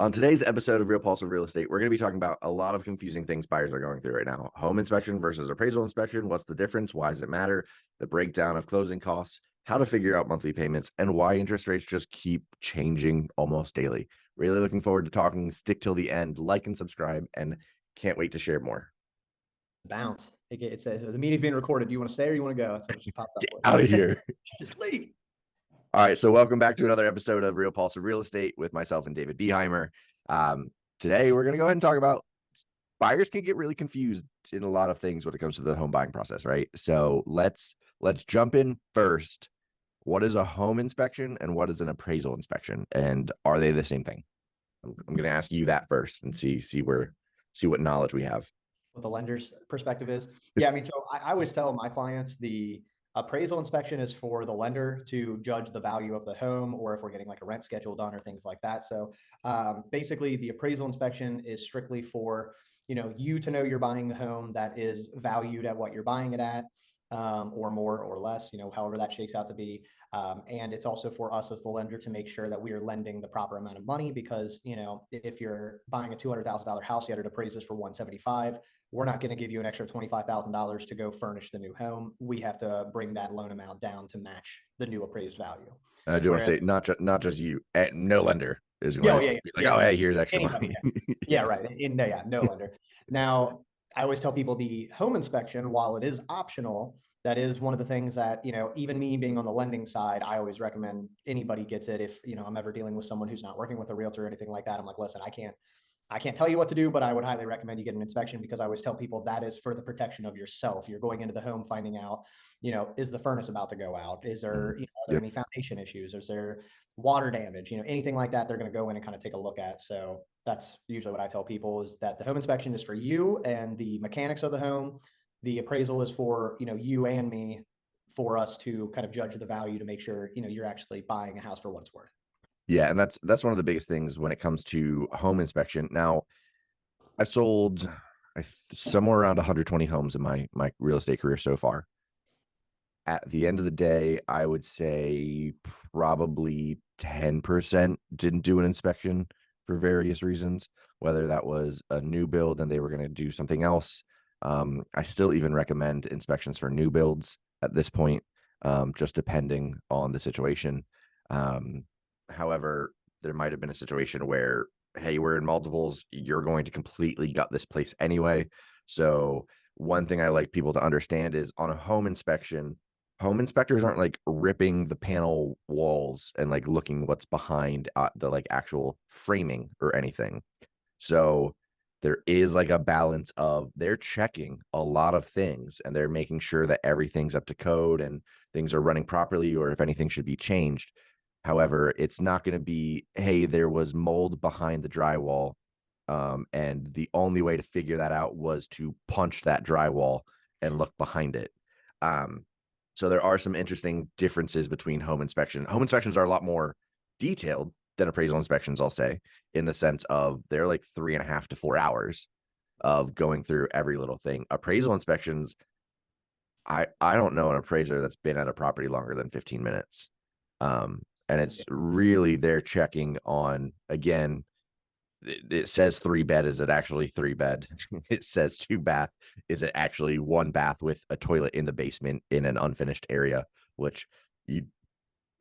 On today's episode of Real Pulse of Real Estate, we're going to be talking about a lot of confusing things buyers are going through right now. Home inspection versus appraisal inspection. What's the difference? Why does it matter? The breakdown of closing costs, how to figure out monthly payments, and why interest rates just keep changing almost daily. Really looking forward to talking. Stick till the end, like and subscribe, and can't wait to share more. Bounce. It says the meeting's being recorded. Do you want to stay or you want to go? That's what it just popped up Get with. out of here. Just leave. All right, so welcome back to another episode of Real Pulse of Real Estate with myself and David Beheimer. Today, we're going to go ahead and talk about buyers can get really confused in a lot of things when it comes to the home buying process, right? So let's jump in first. What is a home inspection and what is an appraisal inspection, and are they the same thing? I'm going to ask you that first and see what knowledge we have. What the lender's perspective is. Yeah, I mean, so I always tell my clients the appraisal inspection is for the lender to judge the value of the home, or if we're getting like a rent schedule done or things like that. So basically, the appraisal inspection is strictly for you to know you're buying the home that is valued at what you're buying it at, or more or less, however that shakes out to be. And it's also for us as the lender to make sure that we are lending the proper amount of money, because if you're buying a $200,000 house, you had it appraised for 175. We're not going to give you an extra $25,000 to go furnish the new home. We have to bring that loan amount down to match the new appraised value. I do want to say not just you, no lender is going to be like, oh, hey, here's extra Anybody, money. yeah, right. No lender. Now, I always tell people the home inspection, while it is optional, that is one of the things that, even me being on the lending side, I always recommend anybody gets it. If, I'm ever dealing with someone who's not working with a realtor or anything like that, I'm like, listen, I can't tell you what to do, but I would highly recommend you get an inspection, because I always tell people that is for the protection of yourself. You're going into the home, finding out, is the furnace about to go out? Is there, are there any foundation issues? Is there water damage? Anything like that, they're going to go in and kind of take a look at. So that's usually what I tell people, is that the home inspection is for you and the mechanics of the home. The appraisal is for, you and me, for us to kind of judge the value to make sure, you're actually buying a house for what it's worth. Yeah, and that's one of the biggest things when it comes to home inspection. Now, I sold somewhere around 120 homes in my real estate career so far. At the end of the day, I would say probably 10% didn't do an inspection for various reasons, whether that was a new build and they were going to do something else. I still even recommend inspections for new builds at this point, just depending on the situation. However, there might have been a situation where, hey, we're in multiples, you're going to completely gut this place anyway. So one thing I like people to understand is, on a home inspection, home inspectors aren't like ripping the panel walls and like looking what's behind the like actual framing or anything. So there is like a balance of, they're checking a lot of things and they're making sure that everything's up to code and things are running properly, or if anything should be changed. However, it's not going to be, hey, there was mold behind the drywall, and the only way to figure that out was to punch that drywall and look behind it. So there are some interesting differences between home inspection. Home inspections are a lot more detailed than appraisal inspections, I'll say, in the sense of they're like 3.5 to 4 hours of going through every little thing. Appraisal inspections, I don't know an appraiser that's been at a property longer than 15 minutes. And it's really, they're checking on, again, it says 3-bed. Is it actually 3-bed? It says 2-bath. Is it actually 1 bath with a toilet in the basement in an unfinished area, which it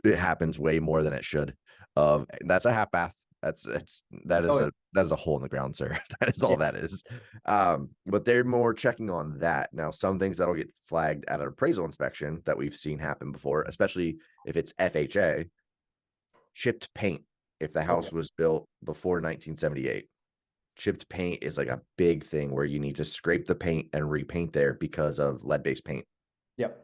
happens way more than it should. That's a half bath. That is a hole in the ground, sir. That is all that is. But they're more checking on that. Now, some things that'll get flagged at an appraisal inspection that we've seen happen before, especially if it's FHA, chipped paint. If the house was built before 1978, chipped paint is like a big thing where you need to scrape the paint and repaint there because of lead-based paint. Yep.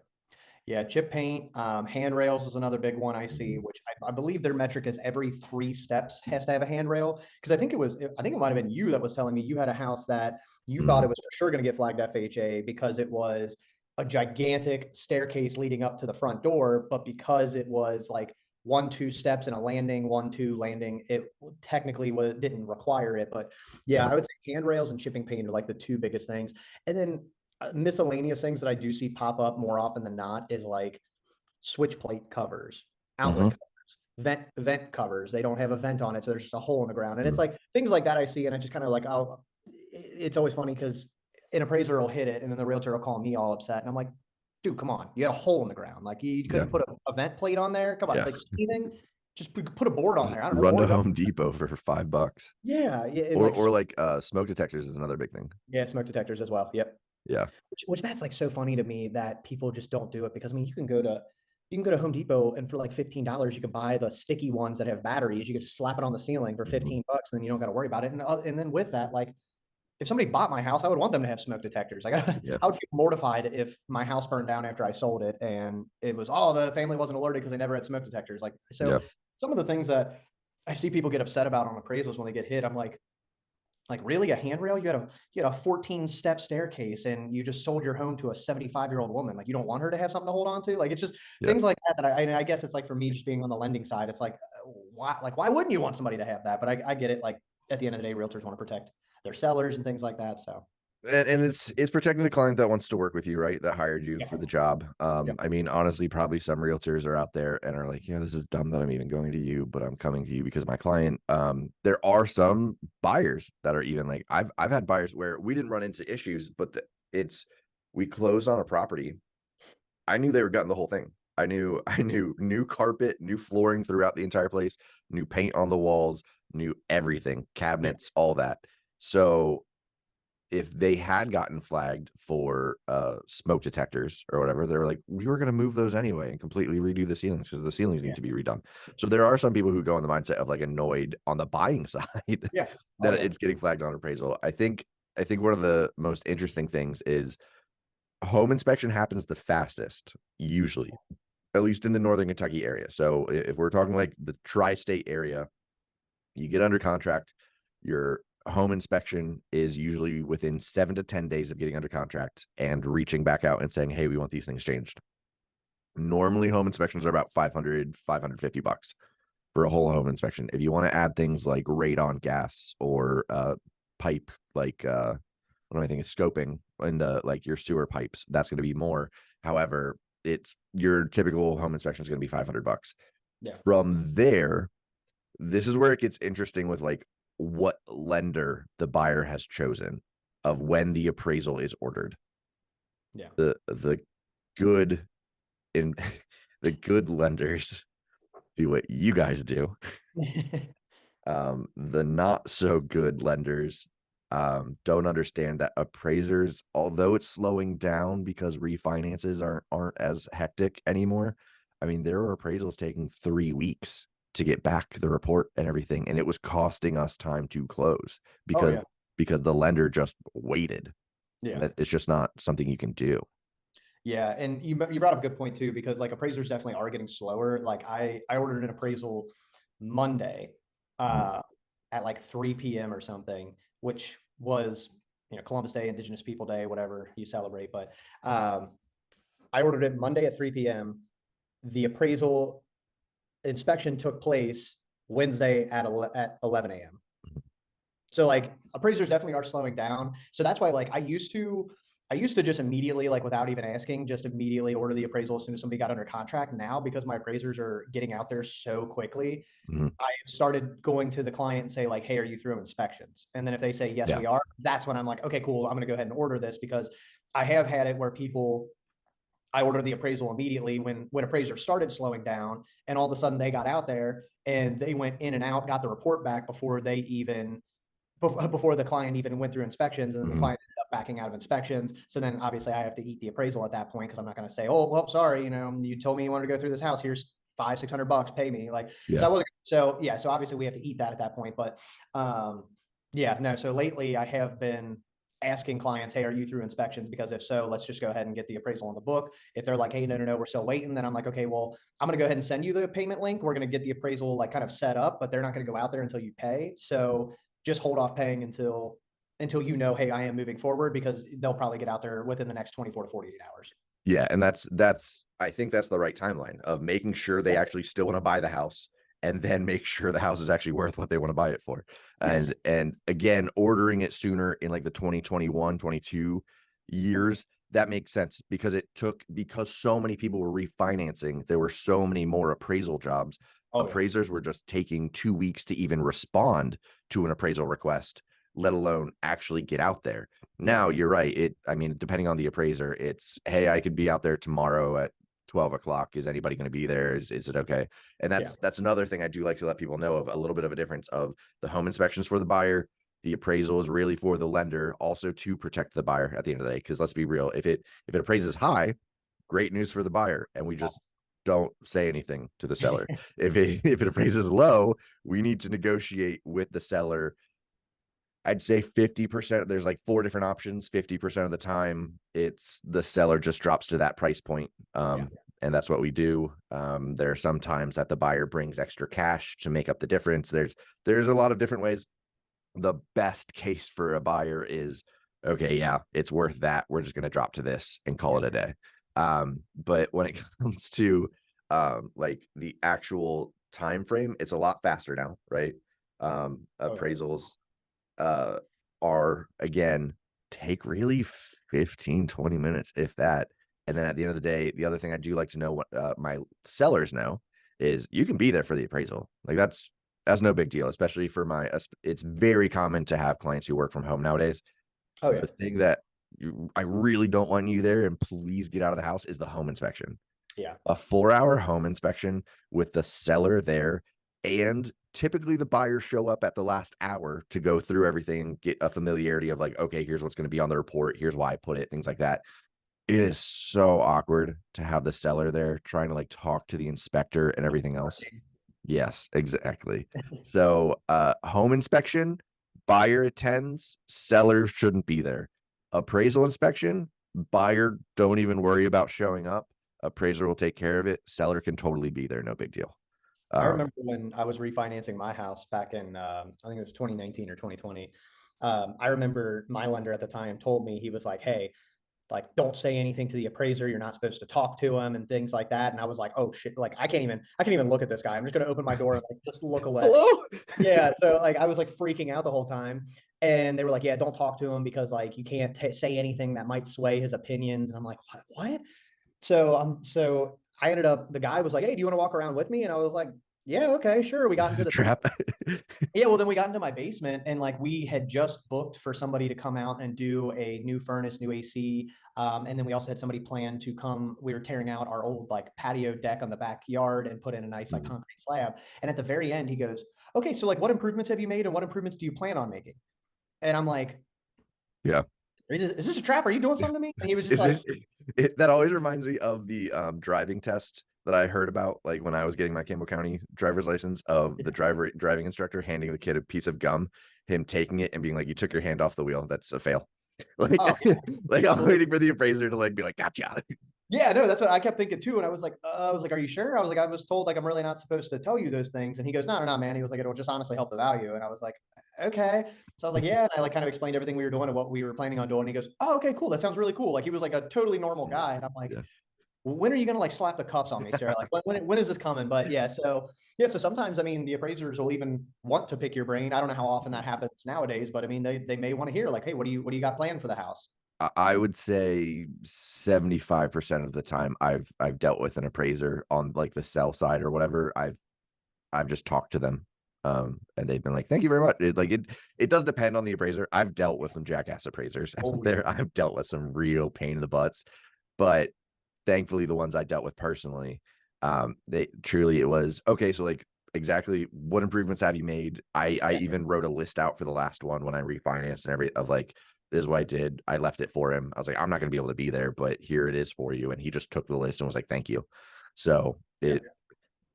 Yeah, chip paint, handrails is another big one I see, which I believe their metric is every 3 steps has to have a handrail. Because I think it might have been you that was telling me you had a house that you thought it was for sure going to get flagged FHA because it was a gigantic staircase leading up to the front door, but because it was like 1-2 steps and a landing, 1-2 landing, it technically didn't require it. But yeah, I would say handrails and chipping paint are like the 2 biggest things. And then miscellaneous things that I do see pop up more often than not is like switch plate covers, outlet covers. vent covers. They don't have a vent on it, so there's just a hole in the ground. And it's Mm, like things like that I see, and I just kind of like, oh, it's always funny because an appraiser will hit it, and then the realtor will call me all upset, and I'm like, dude, come on, you had a hole in the ground, like you yeah, couldn't put a vent plate on there. Come on, yeah. like anything, just put a board on there. I don't know, Run board to it up. Home Depot for $5. Yeah, yeah, and like Or like smoke detectors is another big thing. yeah, smoke detectors as well. Yep. Yeah. Which that's like so funny to me that people just don't do it because I mean you can go to Home Depot and for like $15 you can buy the sticky ones that have batteries. You can just slap it on the ceiling for Mhm. 15 bucks and then you don't got to worry about it. And then with that, like if somebody bought my house, I would want them to have smoke detectors. Like Yeah. I would feel mortified if my house burned down after I sold it and it was, oh, the family wasn't alerted because they never had smoke detectors. Like so Yeah. some of the things that I see people get upset about on appraisals when they get hit, I'm like really a handrail? You had a 14 step staircase and you just sold your home to a 75-year-old woman. Like you don't want her to have something to hold on to. Like it's just Yeah. things like that that I guess it's like for me just being on the lending side, it's why wouldn't you want somebody to have that? But I get it. Like at the end of the day, realtors want to protect their sellers and things like that. So And it's protecting the client that wants to work with you, right? That hired you yeah, for the job. yeah, I mean, honestly, probably some realtors are out there and are like, yeah, this is dumb that I'm even going to you, but I'm coming to you because of my client. There are some buyers that are even like I've had buyers where we didn't run into issues, but it's we closed on a property. I knew they were gutting the whole thing. I knew new carpet, new flooring throughout the entire place, new paint on the walls, new everything, yeah, cabinets, all that. So if they had gotten flagged for smoke detectors or whatever, they were like, we were going to move those anyway and completely redo the ceilings because the ceilings yeah, need to be redone. So there are some people who go in the mindset of like annoyed on the buying side yeah. Oh that yeah, it's getting flagged on appraisal. I think one of the most interesting things is home inspection happens the fastest, usually, at least in the Northern Kentucky area. So if we're talking like the tri-state area, you get under contract, your home inspection is usually within 7 to 10 days of getting under contract and reaching back out and saying, hey, we want these things changed. Normally home inspections are about 500, 550 bucks for a whole home inspection. If you want to add things like radon gas or pipe, like what do I think is scoping in the like your sewer pipes, that's going to be more. However, it's your typical home inspection is going to be 500 bucks. yeah, From there, this is where it gets interesting with like what lender the buyer has chosen of when the appraisal is ordered. yeah, The good in the good lenders do what you guys do. The not so good lenders don't understand that appraisers, although it's slowing down because refinances aren't as hectic anymore. I mean, there were appraisals taking 3 weeks to get back the report and everything, and it was costing us time to close oh because yeah, the lender just waited. yeah. It's just not something you can do. Yeah, and you brought up a good point too because like appraisers definitely are getting slower. Like I ordered an appraisal Monday Mhm. uh at like 3 p.m. or something, which was Columbus Day, Indigenous People Day, whatever you celebrate. But um I ordered it Monday at 3 p.m. The appraisal inspection took place Wednesday at 11 a.m. So like appraisers definitely are slowing down. So that's why like I used to just immediately, like without even asking, just immediately order the appraisal as soon as somebody got under contract. Now, because my appraisers are getting out there so quickly, Mhm. I've started going to the client and say, like, hey, are you through inspections? And then if they say yes, Yeah. we are, that's when I'm like, okay, cool. I'm gonna go ahead and order this because I have had it where I ordered the appraisal immediately when appraisers started slowing down, and all of a sudden they got out there and they went in and out, got the report back before the client even went through inspections, and then the Mhm. client ended up backing out of inspections. So then obviously I have to eat the appraisal at that point because I'm not going to say, oh, well, sorry, you told me you wanted to go through this house. Here's 500-600 bucks, pay me. Like, so Yeah. I wasn't, so yeah, so obviously we have to eat that at that point. But yeah, no, so lately I have been asking clients, hey, are you through inspections? Because if so, let's just go ahead and get the appraisal on the book. If they're like, hey, no, no, no, we're still waiting, then I'm like, okay, well, I'm going to go ahead and send you the payment link. We're going to get the appraisal like kind of set up, but they're not going to go out there until you pay. So just hold off paying until hey, I am moving forward, because they'll probably get out there within the next 24 to 48 hours. Yeah, and that's I think that's the right timeline of making sure they Yeah. actually still want to buy the house and then make sure the house is actually worth what they want to buy it for. Yes. And again, ordering it sooner in like the 2021, 22 years, that makes sense because because so many people were refinancing, there were so many more appraisal jobs. Oh yeah. Appraisers were just taking 2 weeks to even respond to an appraisal request, let alone actually get out there. Yeah. Now you're right. I mean, depending on the appraiser, it's, hey, I could be out there tomorrow at 12 o'clock. Is anybody going to be there? Is it okay? And Yeah. that's another thing I do like to let people know of, a little bit of a difference of the home inspections for the buyer. The appraisal is really for the lender, also to protect the buyer at the end of the day. Because let's be real, if it appraises high, great news for the buyer, and we just don't say anything to the seller. If it appraises low, we need to negotiate with the seller. I'd say 50%. There's like 4 different options. 50% of the time, it's the seller just drops to that price point. Yeah. And that's what we do. There are some times that the buyer brings extra cash to make up the difference. There's a lot of different ways. The best case for a buyer is, okay, yeah, it's worth that. We're just going to drop to this and call Yeah. it a day. But when it comes to like the actual time frame, it's a lot faster now, right? Oh yeah. Appraisals uh are, again, take really 15-20 minutes, if that. And then at the end of the day, the other thing I do like to know, what my sellers know, is you can be there for the appraisal. Like that's no big deal, especially for it's very common to have clients who work from home nowadays. Oh yeah. The thing that I really don't want you there, and please get out of the house, is the home inspection. Yeah. A 4-hour home inspection with the seller there, and typically the buyers show up at the last hour to go through everything, get a familiarity of like, okay, here's what's going to be on the report, here's why I put it, things like that. It is so awkward to have the seller there trying to like talk to the inspector and everything else. Yes, exactly. So, home inspection, buyer attends, seller shouldn't be there. Appraisal inspection, buyer, don't even worry about showing up. Appraiser will take care of it. Seller can totally be there, no big deal. I Um, remember when I was refinancing my house back in, I think it was 2019 or 2020. I remember my lender at the time told me, he was like, "Hey, like, don't say anything to the appraiser. You're not supposed to talk to him and things like that." And I was like, "Oh shit! Like, I can't even look at this guy. I'm just gonna open my door and like just look away." Hello? Yeah. So like, I was like freaking out the whole time. And they were like, "Yeah, don't talk to him because like you can't say anything that might sway his opinions." And I'm like, "What? What?" So I ended up, the guy was like, "Hey, do you want to walk around with me?" And I was like, "Yeah, okay, sure." We got This is into a the trap. Yeah, well, then we got into my basement and like we had just booked for somebody to come out and do a new furnace, new AC. And then we also had somebody plan to come. We were tearing out our old like patio deck on the backyard and put in a nice like Mhm. concrete slab. And at the very end, he goes, "Okay, so like what improvements have you made and what improvements do you plan on making?" And I'm like, Yeah. is this a trap? Are you doing something to me?" And he was just Is like, this that always reminds me of the driving test that I heard about, like when I was getting my Campbell County driver's license, of the driving instructor handing the kid a piece of gum, him taking it and being like, "You took your hand off the wheel. That's a fail." Like, "Oh, like I'm waiting for the appraiser to like be like, "Gotcha." yeah, no, that's what I kept thinking too." And I was like, "Are you sure?" I was like, "I was told like I'm really not supposed to tell you those things." And he goes, "No, no, no, man." He was like, "It'll just honestly help the value." And I was like, "Okay." So I was like, "Yeah." And I like kind of explained everything we were doing and what we were planning on doing. And he goes, "Oh, okay, cool. That sounds really cool." Like he was like a totally normal Yeah. guy. And I'm like, Yeah. well, when are you gonna like slap the cuffs on me, sir? Like when is this coming? But yeah, so sometimes I mean the appraisers will even want to pick your brain. I don't know how often that happens nowadays, but I mean they may want to hear like, "Hey, what do you got planned for the house?" I would say 75% of the time I've dealt with an appraiser on like the sell side or whatever. I've just talked to them. And they've been like, "Thank you very much." It does depend on the appraiser. I've dealt with some jackass appraisers out Oh yeah. there. I've dealt with some real pain in the butts, but thankfully the ones I dealt with personally, they truly, it was okay. So like, exactly what improvements have you made? I Yeah. even wrote a list out for the last one when I refinanced and of like, this is what I did. I left it for him. I was like, I'm not going to be able to be there, but here it is for you. And he just took the list and was like, "Thank you." So Yeah.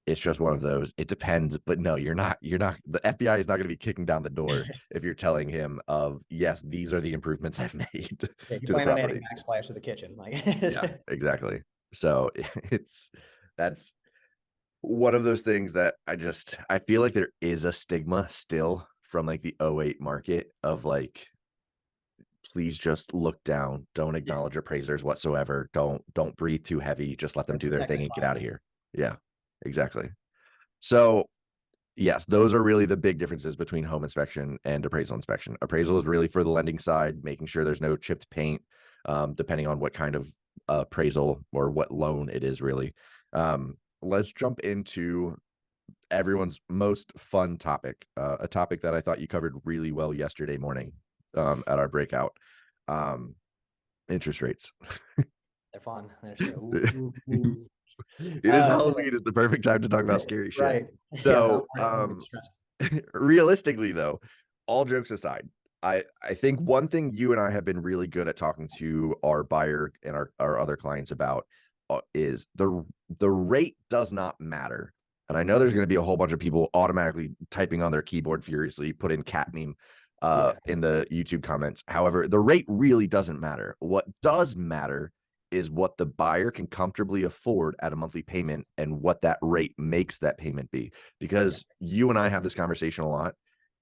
it's just one of those. It depends, but no, you're not, the FBI is not going to be kicking down the door if you're telling him of, yes, these are the improvements I've made Yeah, you to the plan on adding property. backsplash to the kitchen. Like Yeah, exactly. So it's that's one of those things that I feel like there is a stigma still from like the '08 market of like, please just look down, don't yeah, acknowledge appraisers whatsoever, don't breathe too heavy, just let them do their protect thing their and get out of lives. here. Yeah, exactly. So yes, those are really the big differences between home inspection and appraisal inspection. Appraisal is really for the lending side, making sure there's no chipped paint, depending on what kind of appraisal or what loan it is really. Let's jump into everyone's most fun topic, a topic that I thought you covered really well yesterday morning at our breakout. Um, Interest rates. They're fun. They're so, It ooh. is Uh, Halloween. It's the perfect time to talk about scary shit. right. Yeah, So, I'm gonna get stressed. realistically, though, all jokes aside, I think one thing you and I have been really good at talking to our buyer and our other clients about is the rate does not matter. And I know there's going to be a whole bunch of people automatically typing on their keyboard furiously, put in cat meme Yeah, in the YouTube comments. However, the rate really doesn't matter. What does matter is what the buyer can comfortably afford at a monthly payment and what that rate makes that payment be. yeah, Because you and I have this conversation a lot.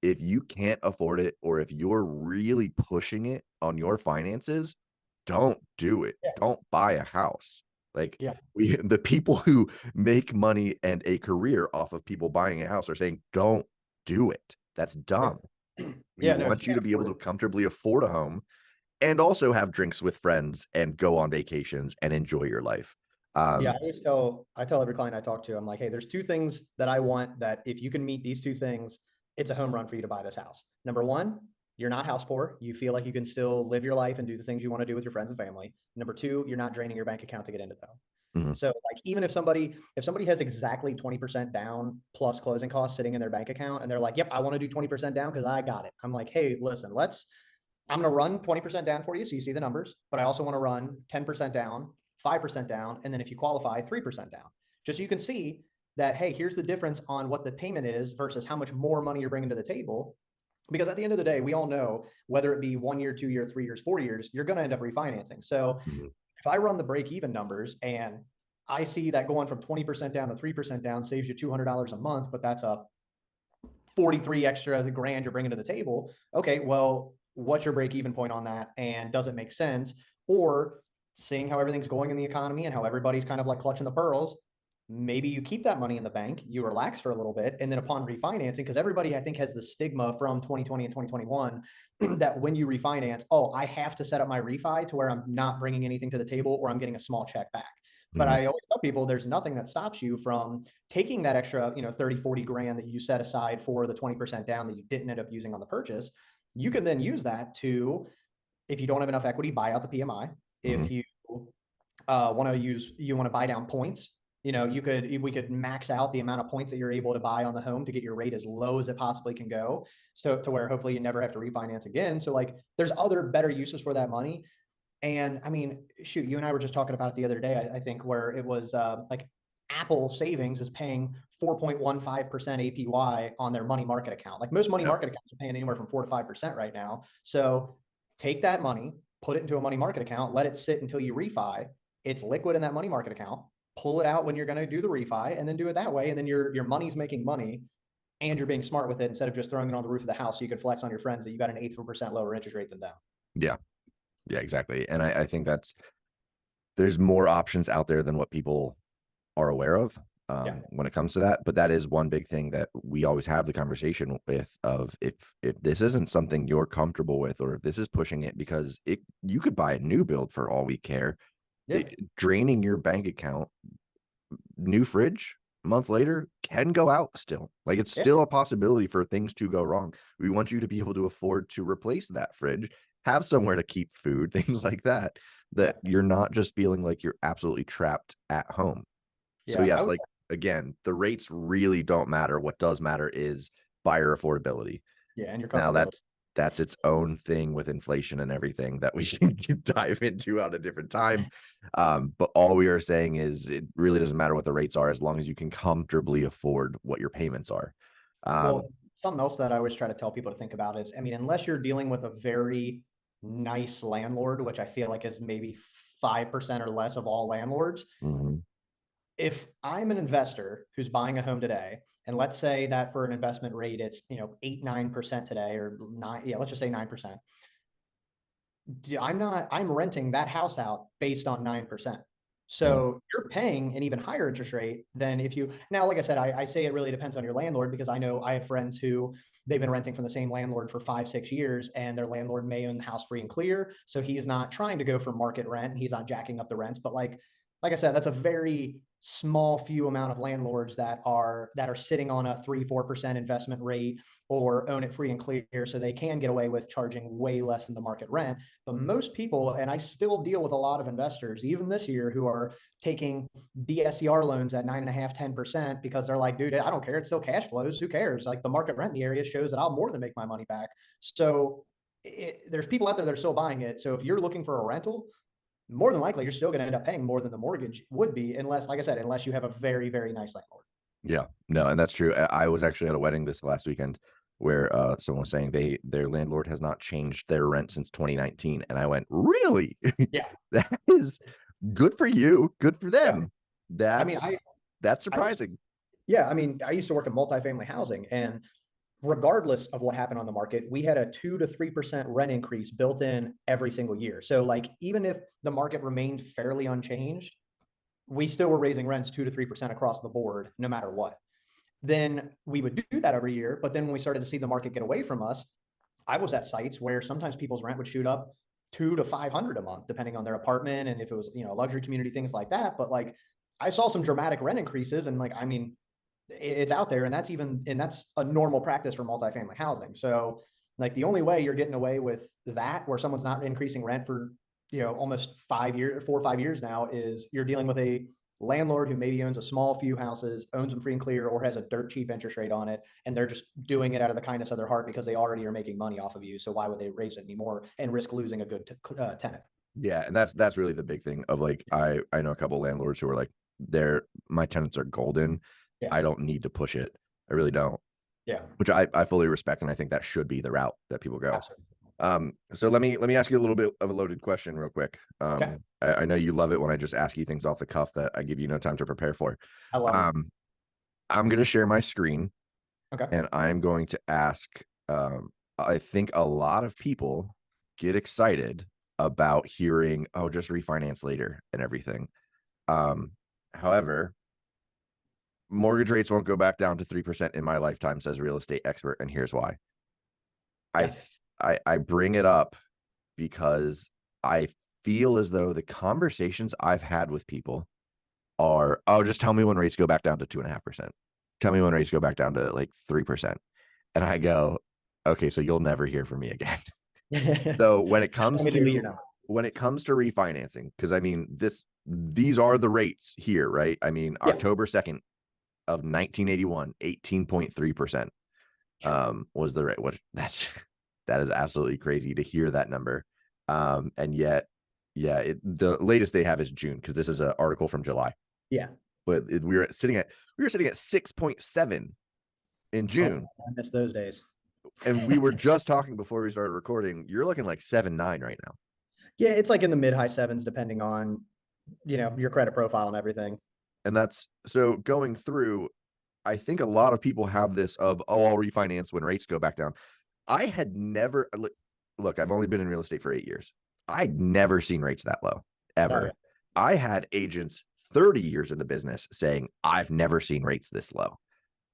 If you can't afford it, or if you're really pushing it on your finances, don't do it. yeah, Don't buy a house. Like, yeah, the people who make money and a career off of people buying a house are saying, don't do it. That's yeah. dumb. We Yeah, no, if you want you can't to be able afford to it. comfortably afford a home and also have drinks with friends and go on vacations and enjoy your life. Yeah, Um, I tell every client I talk to, I'm like, hey, there's two things that I want that if you can meet these two things, it's a home run for you to buy this house. Number one, you're not house poor. You feel like you can still live your life and do the things you want to do with your friends and family. Number two, you're not draining your bank account to get into the home. mhm, So like even if somebody has exactly 20% down plus closing costs sitting in their bank account and they're like, yep, I want to do 20% down because I got it. I'm like, hey, listen, I'm going to run 20% down for you. So you see the numbers, but I also want to run 10% down, 5% down. And then if you qualify, 3% down, just so you can see that, hey, here's the difference on what the payment is versus how much more money you're bringing to the table. Because at the end of the day, we all know whether it be 1 year, 2 year, 3 years, 4 years, you're going to end up refinancing. So mhm, if I run the break even numbers and I see that going from 20% down to 3% down saves you $200 a month, but that's a 43 extra the grand you're bringing to the table. Okay, well, what's your break even point on that? And does it make sense? Or seeing how everything's going in the economy and how everybody's kind of like clutching the pearls, maybe you keep that money in the bank, you relax for a little bit, and then upon refinancing, because everybody I think has the stigma from 2020 and 2021 that when you refinance, oh, I have to set up my refi to where I'm not bringing anything to the table or I'm getting a small check back. But mhm, I always tell people there's nothing that stops you from taking that extra, 30, 40 grand that you set aside for the 20% down that you didn't end up using on the purchase. You can then use that to, if you don't have enough equity, buy out the PMI. mhm. If you you want to buy down points, we could max out the amount of points that you're able to buy on the home to get your rate as low as it possibly can go. So to where hopefully you never have to refinance again. So like there's other better uses for that money. And I mean, shoot, you and I were just talking about it the other day, I think, where it was like Apple Savings is paying 4.15% APY on their money market account. Like most money Yep. market accounts are paying anywhere from 4 to 5% right now. So take that money, put it into a money market account, let it sit until you refi. It's liquid in that money market account. Pull it out when you're going to do the refi, and then do it that way. And then your money's making money, and you're being smart with it instead of just throwing it on the roof of the house so you can flex on your friends that you got an eighth of a percent lower interest rate than them. Yeah. Yeah, exactly. And I think there's more options out there than what people are aware of Yeah, when it comes to that. But that is one big thing that we always have the conversation with of if this isn't something you're comfortable with, or if this is pushing it, because you could buy a new build for all we care. yeah, Draining your bank account, new fridge a month later can go out still. Like, it's yeah, still a possibility for things to go wrong. We want you to be able to afford to replace that fridge, have somewhere to keep food, things like that, yeah, that you're not just feeling like you're absolutely trapped at home. So yeah. I yes, would like, again, the rates really don't matter. What does matter is buyer affordability. Yeah, and your Now comfortability. that's its own thing with inflation and everything that we can dive into at a different time. But all we are saying is it really doesn't matter what the rates are as long as you can comfortably afford what your payments are. Well, Um, something else that I always try to tell people to think about is, I mean, unless you're dealing with a very nice landlord, which I feel like is maybe 5% or less of all landlords. mhm, If I'm an investor who's buying a home today, and let's say that for an investment rate, it's 8, 9% today, or nine, yeah, let's just say 9%. I'm renting that house out based on 9%. mhm, So you're paying an even higher interest rate than if you now, like I said, I say it really depends on your landlord, because I know I have friends who they've been renting from the same landlord for 5, 6 years, and their landlord may own the house free and clear. So he's not trying to go for market rent. He's not jacking up the rents, but like like I said, that's a very small few amount of landlords that are sitting on a 3-4% investment rate or own it free and clear, so they can get away with charging way less than the market rent. But most people, and I still deal with a lot of investors even this year, who are taking DSCR loans at 9.5, 10% because they're like, dude, I don't care, it's still cash flows, who cares? Like, the market rent in the area shows that I'll more than make my money back. So there's people out there that are still buying it. So if you're looking for a rental, more than likely you're still going to end up paying more than the mortgage would be, unless, like I said, unless you have a very, very nice landlord. Yeah, no, and that's true. I was actually at a wedding this last weekend where someone was saying their landlord has not changed their rent since 2019, and I went, really? Yeah. That is good for you, good for Yeah. them. I mean, That's I, surprising. yeah, I mean, I used to work in multifamily housing, and regardless of what happened on the market, we had a 2 to 3% rent increase built in every single year. So, like, even if the market remained fairly unchanged, we still were raising rents 2 to 3% across the board, no matter what. Then we would do that every year. But then when we started to see the market get away from us, I was at sites where sometimes people's rent would shoot up 2 to 500 a month, depending on their apartment and if it was, a luxury community, things like that. But like, I saw some dramatic rent increases, and like, I mean, it's out there, and that's a normal practice for multifamily housing. So, like, the only way you're getting away with that, where someone's not increasing rent for almost 5 years, 4 or 5 years now, is you're dealing with a landlord who maybe owns a small few houses, owns them free and clear, or has a dirt cheap interest rate on it, and they're just doing it out of the kindness of their heart because they already are making money off of you. So why would they raise it anymore and risk losing a good tenant? Yeah, and that's really the big thing of like I know a couple of landlords who are like, my tenants are golden. Yeah, I don't need to push it. I really don't. yeah, Which I fully respect, and I think that should be the route that people go. absolutely. So let me ask you a little bit of a loaded question real quick. Okay, I know you love it when I just ask you things off the cuff that I give you no time to prepare for. I love it. Um, I'm going to share my screen, Okay, and I'm going to ask. I think a lot of people get excited about hearing, "Oh, just refinance later" and everything. Um, However, mortgage rates won't go back down to 3% in my lifetime, says real estate expert, and here's why. yeah, I bring it up because I feel as though the conversations I've had with people are, oh, just tell me when rates go back down to 2.5%. Tell me when rates go back down to like 3%. And I go, okay, so you'll never hear from me again. So just tell me to delete your number. when it comes to refinancing, because I mean these are the rates here, right? I mean, Yeah, October 2nd of 1981, 18.3% was the rate, which that is absolutely crazy to hear that number. And yet, yeah, the latest they have is June, because this is an article from July. yeah. But we were sitting at 6.7 in Oh, June, I miss those days. and we were just talking before we started recording. You're looking like 7.9 right now, Yeah, it's like in the mid high sevens, depending on your credit profile and everything. and that's so going through. I think a lot of people have this of, oh, I'll refinance when rates go back down. I had never look, I've only been in real estate for 8 years. I'd never seen rates that low, Oh yeah, ever. I had agents 30 years in the business saying, I've never seen rates this low.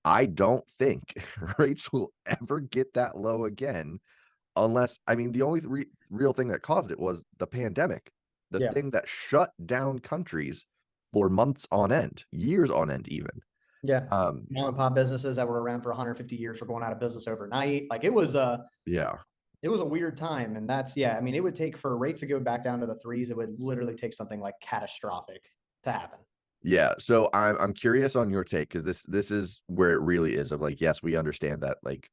I don't think rates will ever get that low again, unless, I mean, the only real thing that caused it was the pandemic, the yeah, thing that shut down countries for months on end, years on end, even. yeah. Um, Mom and pop businesses that were around for 150 years were going out of business overnight. Like, yeah. it was a weird time, and that's, yeah. I mean, it would take for rates to go back down to the threes. It would literally take something like catastrophic to happen. Yeah, so I'm curious on your take, because this is where it really is of like, yes, we understand that like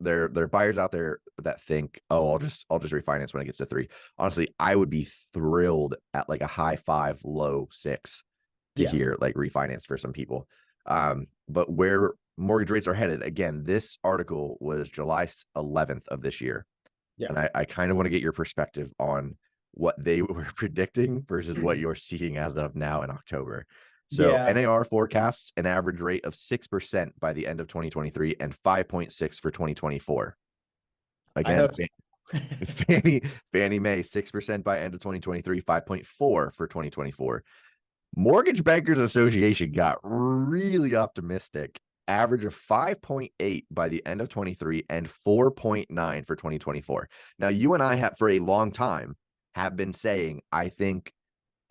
there are buyers out there that think, oh, I'll just refinance when it gets to 3. Honestly, I would be thrilled at like a high 5, low 6 to Yeah, hear like refinance for some people. But where mortgage rates are headed, again, this article was July 11th of this year. yeah, And I kind of want to get your perspective on what they were predicting versus what you're seeing as of now in October. So yeah. NAR forecasts an average rate of 6% by the end of 2023 and 5.6 for 2024. I Again, hope so. Fannie Mae 6% by end of 2023, 5.4 for 2024. Mortgage Bankers Association got really optimistic. Average of 5.8 by the end of 23 and 4.9 for 2024. Now, you and I have for a long time have been saying, I think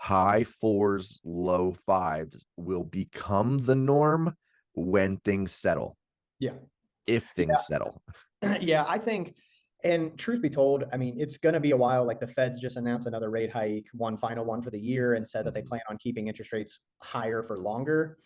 high fours, low fives will become the norm when things settle, Yeah. if things settle. Yeah, I think, and truth be told, I mean, it's going to be a while. Like the Feds just announced another rate hike, one final one for the year, and said that they Mhm. plan on keeping interest rates higher for longer.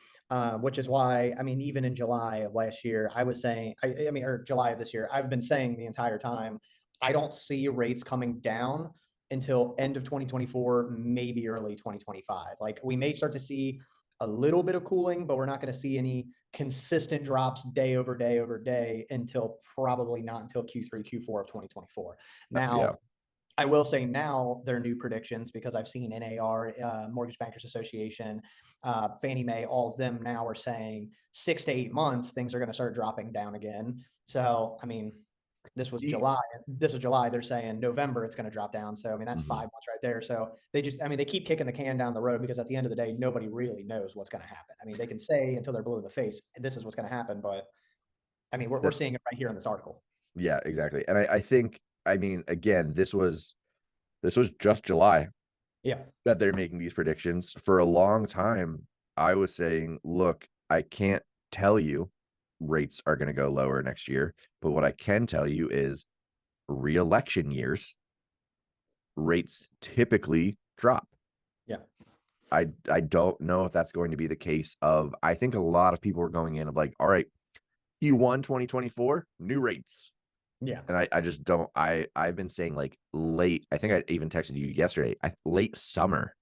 Which is why, I mean, even in July of last year, I was saying, I mean, or July of this year, I've been saying the entire time, I don't see rates coming down until end of 2024, maybe early 2025. Like we may start to see a little bit of cooling, but we're not going to see any consistent drops day over day over day until probably not until Q3, Q4 of 2024. Yeah. Now, I will say now their new predictions because I've seen NAR, Mortgage Bankers Association, Fannie Mae, all of them now are saying 6 to 8 months things are going to start dropping down again. So, I mean, this was Ye- July. This is July. They're saying November it's going to drop down. So, I mean, that's mhm. 5 months right there. So they just, I mean, they keep kicking the can down the road because at the end of the day, nobody really knows what's going to happen. I mean, they can say until they're blue in the face, this is what's going to happen. But I mean, we're That, seeing it right here in this article. yeah, exactly. And I think, I mean, again, this was just July Yeah. that they're making these predictions. For a long time, I was saying, look, I can't tell you rates are going to go lower next year, but what I can tell you is re-election years, rates typically drop. Yeah. I don't know if that's going to be the case of I think a lot of people are going in of like, all right, Q1 2024, new rates. Yeah. And I just don't I've been saying like late, I think I even texted you yesterday, late summer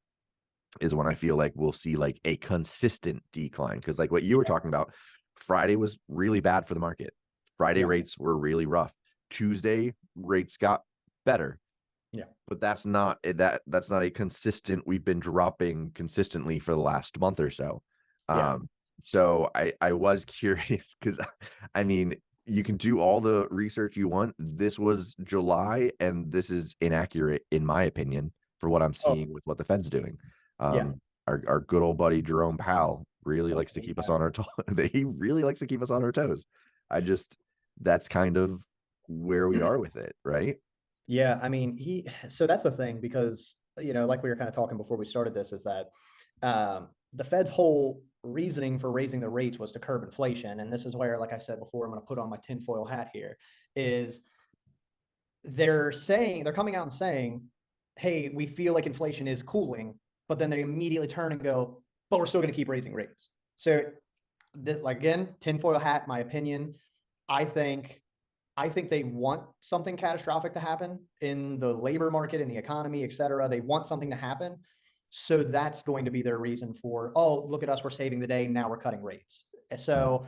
is when I feel like we'll see like a consistent decline. Cause like what you were Yeah. talking about, Friday was really bad for the market. Friday Yeah. rates were really rough. Tuesday rates got better, Yeah. but that's not a consistent, we've been dropping consistently for the last month or so. Yeah. So I was curious because I mean you can do all the research you want. This was July and this is inaccurate in my opinion for what I'm Oh, seeing with what the Fed's doing. yeah. Our good old buddy Jerome Powell really Oh, likes to keep us yeah. on our toes. He really likes to keep us on our toes. I just That's kind of where we are with it, right? Yeah, I mean, so that's the thing because, like we were kind of talking before we started this, is that the Fed's whole reasoning for raising the rates was to curb inflation. And this is where, like I said before, I'm going to put on my tinfoil hat here, is they're coming out and saying, hey, we feel like inflation is cooling, but then they immediately turn and go, but we're still going to keep raising rates. So, like again, tinfoil hat, my opinion. I think I think they want something catastrophic to happen in the labor market, in the economy, et cetera. They want something to happen. So that's going to be their reason for, oh, look at us, we're saving the day. Now we're cutting rates. Mhm. So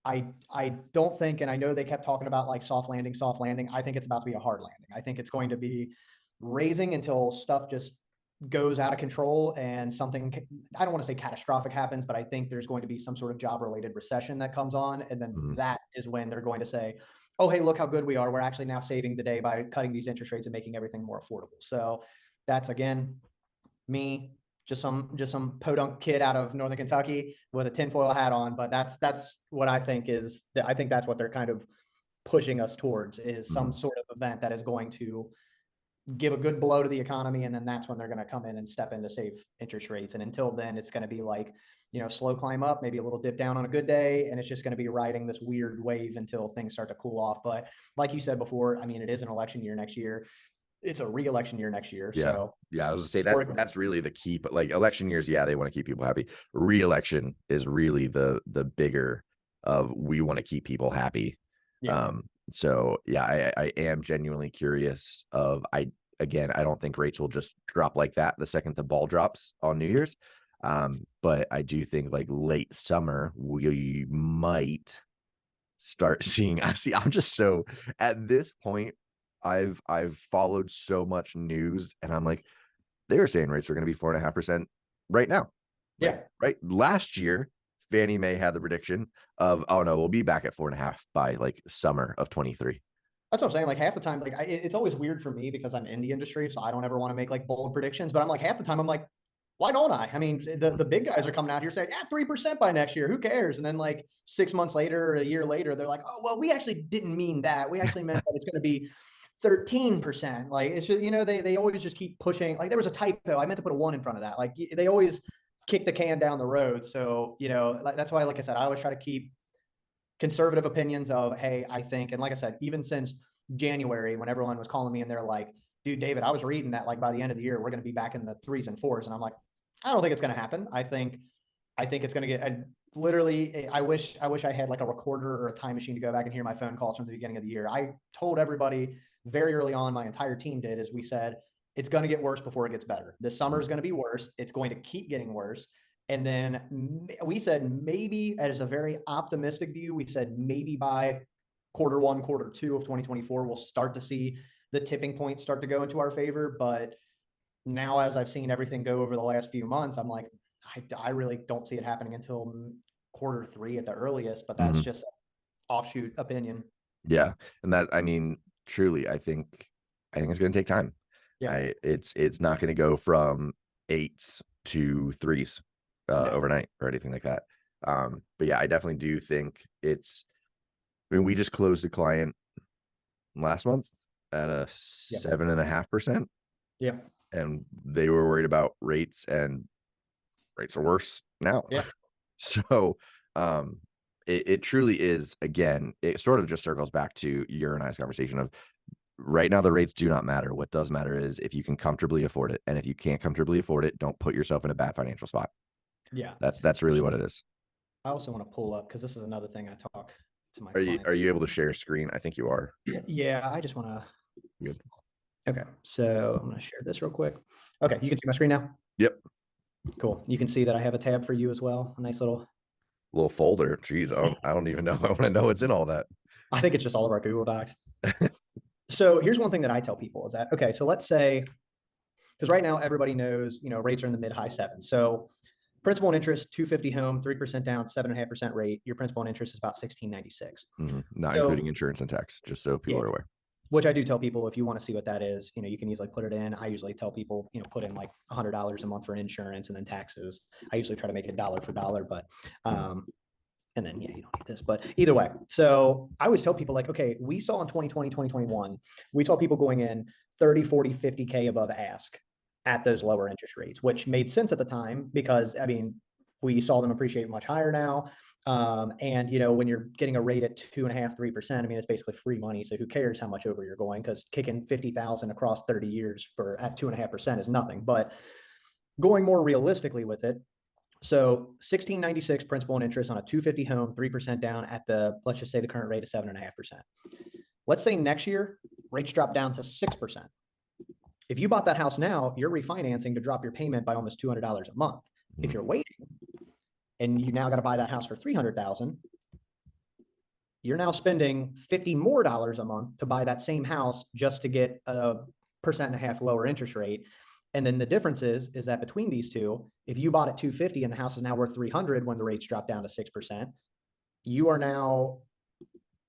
I don't think, and I know they kept talking about like soft landing, soft landing. I think it's about to be a hard landing. I think it's going to be raising until stuff just goes out of control and something, I don't want to say catastrophic happens, but I think there's going to be some sort of job related recession that comes on. And then Mhm. that is when they're going to say, oh, hey, look how good we are. We're actually now saving the day by cutting these interest rates and making everything more affordable. So that's again me, just some podunk kid out of Northern Kentucky with a tinfoil hat on. But that's what I think is. I think that's what they're kind of pushing us towards is some Mhm. sort of event that is going to give a good blow to the economy, and then that's when they're going to come in and step in to save interest rates. And until then, it's going to be like, slow climb up, maybe a little dip down on a good day, and it's just going to be riding this weird wave until things start to cool off. But like you said before, I mean, it is an election year next year. It's a re-election year next year, Yeah. so Yeah, I was gonna say historically, that's really the key, but like election years, yeah, they want to keep people happy. Re-election is really the bigger of we want to keep people happy. yeah, So yeah, I am genuinely curious of again, I don't think rates will just drop like that the second the ball drops on New Year's. But I do think like late summer we might start seeing I see I'm just so at this point I've followed so much news and I'm like they were saying rates are going to be 4.5% right now. Like yeah. right last year, Fannie Mae had the prediction of oh no, we'll be back at 4.5 by like summer of 23. That's what I'm saying. Like half the time, like it's always weird for me because I'm in the industry, so I don't ever want to make like bold predictions. But I'm like half the time, I'm like, why don't I? I mean, the big guys are coming out here saying, yeah, 3% by next year. Who cares? And then like 6 months later or a year later, they're like, oh well, we actually didn't mean that. We actually meant that it's going to be 13%. Like, it's just, they always just keep pushing. Like, there was a typo. I meant to put a 1 in front of that. Like, they always kick the can down the road. So, that's why, like I said, I always try to keep conservative opinions of, hey, I think, and like I said, even since January, when everyone was calling me and they're like, dude, David, I was reading that like by the end of the year, we're going to be back in the 3s and 4s. And I'm like, I don't think it's going to happen. I think it's going to get, literally, I wish I had like a recorder or a time machine to go back and hear my phone calls from the beginning of the year. I told everybody very early on, my entire team did, is we said, it's going to get worse before it gets better. This summer is going to be worse. It's going to keep getting worse. And then we said, maybe, as a very optimistic view, we said maybe by Q1, Q2 of 2024, we'll start to see the tipping point start to go into our favor. But now, as I've seen everything go over the last few months, I'm like, I really don't see it happening until Q3 at the earliest, but that's Mhm. just offshoot opinion. Yeah. And that, I mean, truly, I think it's going to take time. Yeah. It's not going to go from 8s to 3s No. overnight or anything like that. But yeah, I definitely do think I mean, we just closed a client last month at a Yeah. 7.5%, Yeah. and they were worried about rates, and rates are worse now. Yeah. So, it truly is, again, it sort of just circles back to your and I's conversation of right now, the rates do not matter. What does matter is if you can comfortably afford it. And if you can't comfortably afford it, don't put yourself in a bad financial spot. Yeah. That's really what it is. I also want to pull up, because this is another thing I talk to my Are clients. you able to share screen? I think you are. Yeah. I just want to. Good. Okay. So I'm going to share this real quick. Okay. You can see my screen now. Yep. Cool. You can see that I have a tab for you as well. A nice little, Little folder. Jeez, I don't even know. I want to know what's in all that. I think it's just all of our Google Docs. So here's one thing that I tell people is that, okay, so let's say, because right now everybody knows, rates are in the mid high sevens. So principal and interest, 250 home, 3% down, 7.5% rate. Your principal and interest is about 1696. Not including So insurance and tax, just so people yeah, are aware. which I do tell people, if you want to see what that is, you can easily put it in. I usually tell people, put in like $100 a month for insurance and then taxes. I usually try to make it dollar for dollar, but and then, yeah, you don't need this, but either way. So I always tell people, like, okay, we saw in 2020, 2021, we saw people going in 30, 40, 50K above ask at those lower interest rates, which made sense at the time because, I mean, we saw them appreciate much higher now. And when you're getting a rate at 2.5%, 3%, I mean, it's basically free money. So who cares how much over you're going? Because kicking 50,000 across 30 years at 2.5% is nothing. But going more realistically with it, so 1696 principal and interest on a 250 home, 3% down at let's just say the current rate of 7.5%. Let's say next year rates drop down to 6%. If you bought that house now, you're refinancing to drop your payment by almost $200 a month. If you're waiting and you now got to buy that house for 300,000, you're now spending $50 more a month to buy that same house just to get a 1.5% lower interest rate. And then the difference is that between these two, if you bought at 250 and the house is now worth 300 when the rates drop down to 6%, you are now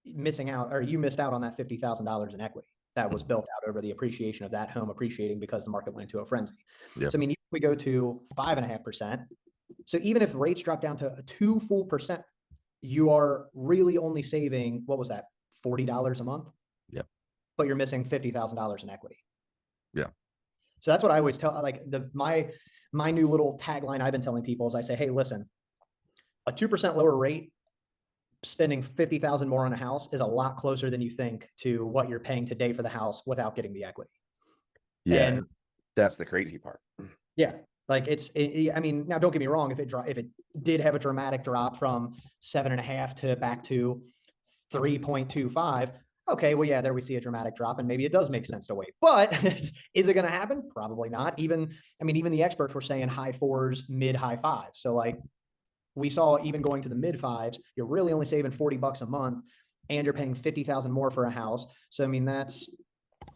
missing out, or you missed out on that $50,000 in equity that was built out over the appreciation of that home appreciating because the market went into a frenzy. Yep. So, I mean, if we go to 5.5%, so even if rates drop down to 2 full percent, you are really only saving, what was that, $40 a month? Yep. But you're missing $50,000 in equity. Yeah. So that's what I always tell, like my new little tagline I've been telling people is I say, hey, listen, a 2% lower rate, spending 50,000 more on a house is a lot closer than you think to what you're paying today for the house without getting the equity. Yeah. And That's the crazy part. yeah, like I mean, now don't get me wrong, if it did have a dramatic drop from 7.5 to back to 3.25, okay, well, yeah, there we see a dramatic drop, and maybe it does make sense to wait. But is it going to happen? Probably not. Even the experts were saying high 4s, mid high 5s. So like we saw, even going to the mid 5s, you're really only saving $40 a month, and you're paying 50,000 more for a house. So I mean, that's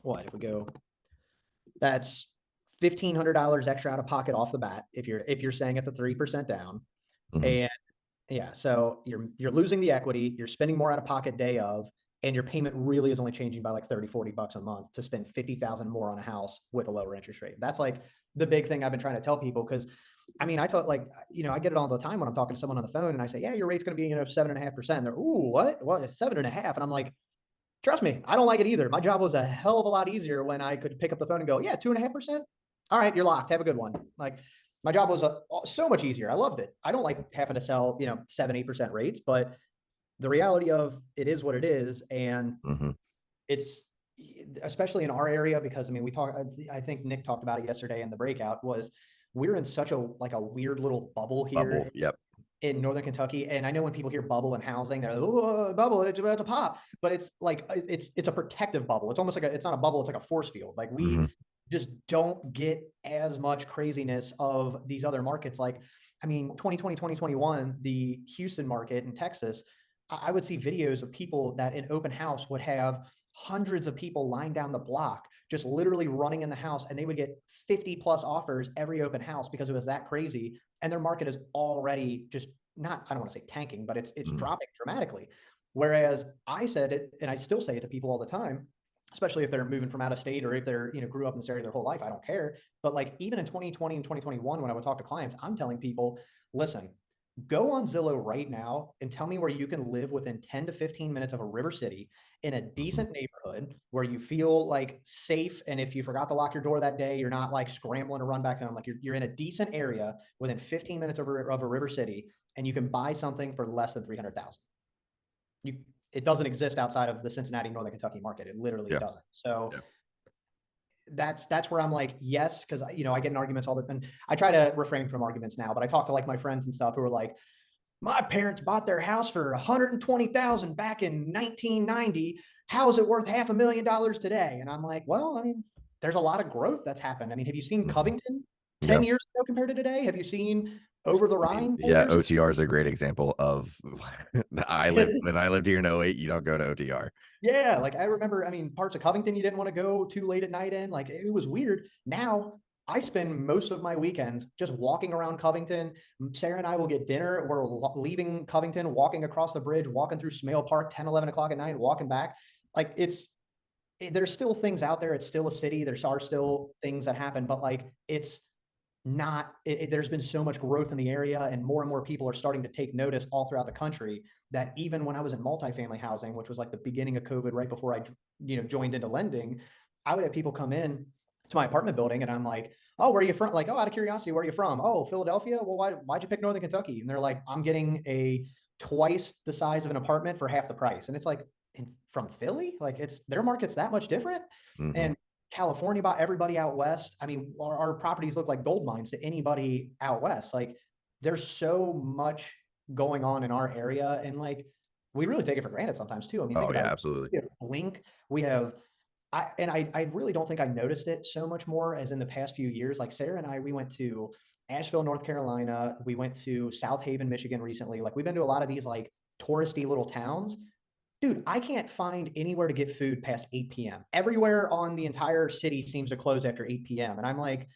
what if we go. That's $1,500 extra out of pocket off the bat if you're staying at the 3% down, and yeah, so you're losing the equity, you're spending more out of pocket day of, and your payment really is only changing by like 30, $40 a month to spend 50,000 more on a house with a lower interest rate. That's like the big thing I've been trying to tell people. Cause I mean, I tell like, I get it all the time when I'm talking to someone on the phone and I say, yeah, your rate's going to be, 7.5%. They're, ooh, what? Well, it's 7.5. And I'm like, Trust me, I don't like it either. My job was a hell of a lot easier when I could pick up the phone and go, yeah, 2.5%. All right, you're locked. Have a good one. Like my job was so much easier. I loved it. I don't like having to sell, 7, 8% rates, but the reality of it is what it is. And Hmm. it's especially in our area, because I mean, I think Nick talked about it yesterday in the breakout, was we're in such a weird little bubble here Bubble. Yep. in Northern Kentucky. And I know when people hear bubble and housing, they're like, oh, bubble, it's about to pop. But it's like it's a protective bubble. It's almost like it's not a bubble, it's like a force field. Like Hmm. we just don't get as much craziness of these other markets. Like, I mean, 2020, 2021, the Houston market in Texas, I would see videos of people that in open house would have hundreds of people lined down the block, just literally running in the house, and they would get 50 plus offers every open house because it was that crazy. And their market is already just not, I don't want to say tanking, but it's Hmm. dropping dramatically. Whereas I said it, and I still say it to people all the time, especially if they're moving from out of state or if they're, grew up in this area their whole life, I don't care. But like even in 2020 and 2021, when I would talk to clients, I'm telling people, listen, go on Zillow right now and tell me where you can live within 10 to 15 minutes of a river city in a Hmm. decent neighborhood where you feel like safe. And if you forgot to lock your door that day, you're not like scrambling to run back home. Like you're in a decent area within 15 minutes of a river city, and you can buy something for less than 300,000. You, it doesn't exist outside of the Cincinnati, Northern Kentucky market. It literally Yeah. doesn't. So Yeah. that's where I'm like, yes, because I get in arguments all the time. I try to refrain from arguments now, but I talk to like my friends and stuff who are like, my parents bought their house for 120,000 back in 1990. How is it worth $500,000 today? And I'm like, well, I mean, there's a lot of growth that's happened. I mean, have you seen Hmm. Covington 10 Yeah. years ago compared to today? Have you seen Over the I mean, Rhine 10 yeah, years ago? OTR is a great example of when I lived here in '08, you don't go to OTR. Yeah, like I remember, I mean, parts of Covington you didn't want to go too late at night in. Like it was weird. Now I spend most of my weekends just walking around Covington. Sarah and I will get dinner. We're leaving Covington, walking across the bridge, walking through Smale Park, 10, 11 o'clock at night, walking back. Like there's still things out there. It's still a city. There are still things that happen, but like it's not there's been so much growth in the area, and more people are starting to take notice all throughout the country, that even when I was in multifamily housing, which was like the beginning of COVID, right before I joined into lending, I would have people come in to my apartment building and I'm like, oh, where are you from? Like, oh, out of curiosity, where are you from? Oh, Philadelphia. Well, why'd you pick Northern Kentucky? And they're like, I'm getting a twice the size of an apartment for half the price. And it's like, from Philly, like it's their market's that much different. Hmm. And California bought everybody out west. I mean, our properties look like gold mines to anybody out west. Like, there's so much going on in our area, and like we really take it for granted sometimes too. I mean, think Oh yeah, about it. absolutely. We have Blink. We have I really don't think I noticed it so much more as in the past few years. Like Sarah and I, we went to Asheville, North Carolina. We went to South Haven, Michigan recently. Like we've been to a lot of these like touristy little towns. Dude, I can't find anywhere to get food past 8 p.m. Everywhere on the entire city seems to close after 8 p.m. And I'm like,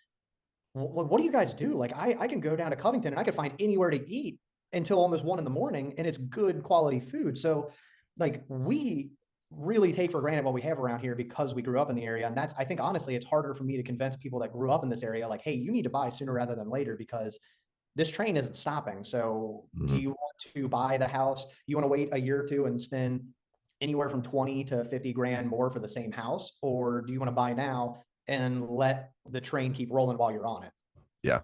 what do you guys do? Like, I can go down to Covington and I can find anywhere to eat until almost 1 in the morning, and it's good quality food. So, like, we really take for granted what we have around here because we grew up in the area. And that's, I think, honestly, it's harder for me to convince people that grew up in this area, like, hey, you need to buy sooner rather than later because this train isn't stopping. So, do Hmm. you want to buy the house? You want to wait a year or two and spend anywhere from 20 to 50 grand more for the same house? Or do you want to buy now and let the train keep rolling while you're on it? Yeah,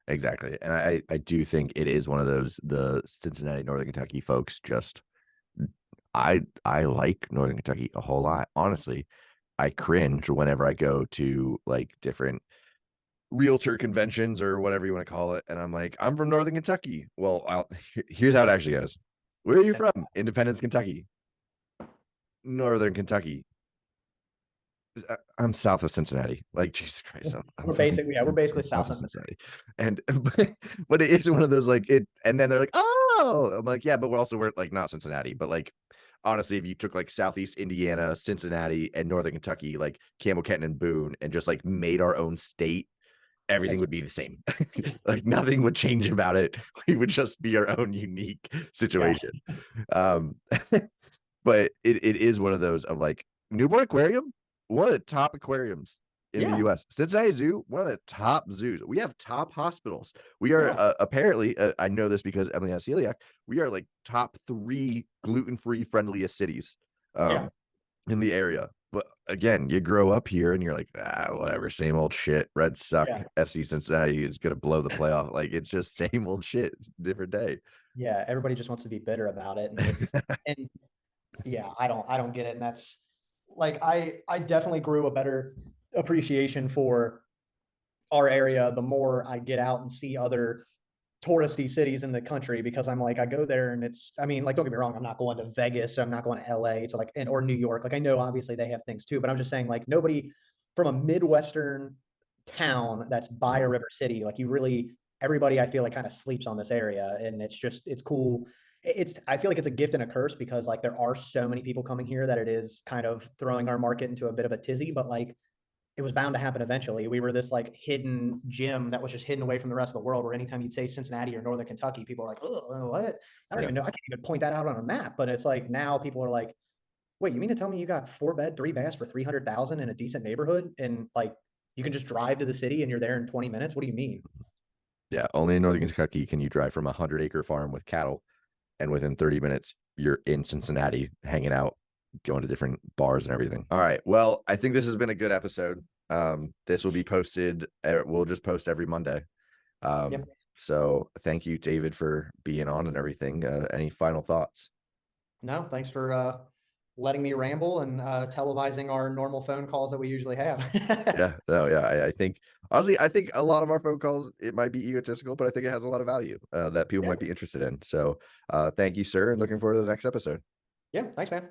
exactly. And I do think it is one of those, the Cincinnati, Northern Kentucky folks just, I like Northern Kentucky a whole lot. Honestly, I cringe whenever I go to like different realtor conventions or whatever you want to call it, and I'm like, I'm from Northern Kentucky. Well, here's how it actually goes. Where are you from? Independence, Kentucky. Northern Kentucky. I'm south of Cincinnati. Like Jesus Christ, I'm We're from basically, yeah, we're basically south South of Cincinnati. Cincinnati, and but it is one of those like it. And then they're like, oh, I'm like, yeah, but we're like not Cincinnati, but like honestly, if you took like Southeast Indiana, Cincinnati, and Northern Kentucky, like Campbell, Kenton, and Boone, and just like made our own state, everything That's would be the same. Like nothing would change about it. We would just be our own unique yeah, situation. Um, but it is one of those of like Newport Aquarium, one of the top aquariums in the yeah, U.S. Cincinnati Zoo, one of the top zoos. We have top hospitals. We are yeah, apparently, I know this because Emily has celiac. We are like top 3 gluten-free friendliest cities. yeah. Um, in the area. But again, you grow up here and you're like, whatever, same old shit. Reds suck. Yeah. FC Cincinnati is gonna blow the playoff. Like it's just same old shit, different day. Yeah. Everybody just wants to be bitter about it. And yeah, I don't get it. And that's like, I definitely grew a better appreciation for our area the more I get out and see other touristy cities in the country, because I'm like, I go there and it's, I mean, like, don't get me wrong, I'm not going to Vegas, I'm not going to LA to like, or New York. Like, I know obviously they have things too, but I'm just saying, like, nobody from a Midwestern town that's by a river city, like, you really, everybody I feel like kind of sleeps on this area. And it's just, it's cool. It's, I feel like it's a gift and a curse, because like there are so many people coming here that it is kind of throwing our market into a bit of a tizzy, but like, it was bound to happen eventually. We were this like hidden gem that was just hidden away from the rest of the world, where anytime you'd say Cincinnati or Northern Kentucky, people are like, oh, what? I don't Yeah. even know. I can't even point that out on a map. But it's like, now people are like, wait, you mean to tell me you got 4 bed, 3 baths for 300,000 in a decent neighborhood? And like, you can just drive to the city and you're there in 20 minutes. What do you mean? Yeah. Only in Northern Kentucky can you drive from a 100-acre farm with cattle, and within 30 minutes, you're in Cincinnati hanging out, going to different bars and everything. All right. Well, I think this has been a good episode. This will be posted. We'll just post every Monday. Yep. So thank you, David, for being on and everything. Any final thoughts? No, thanks for letting me ramble and televising our normal phone calls that we usually have. Yeah, no, yeah. I think honestly, I think a lot of our phone calls, it might be egotistical, but I think it has a lot of value that people Yeah. might be interested in. So thank you, sir, and looking forward to the next episode. Yeah. Thanks, man.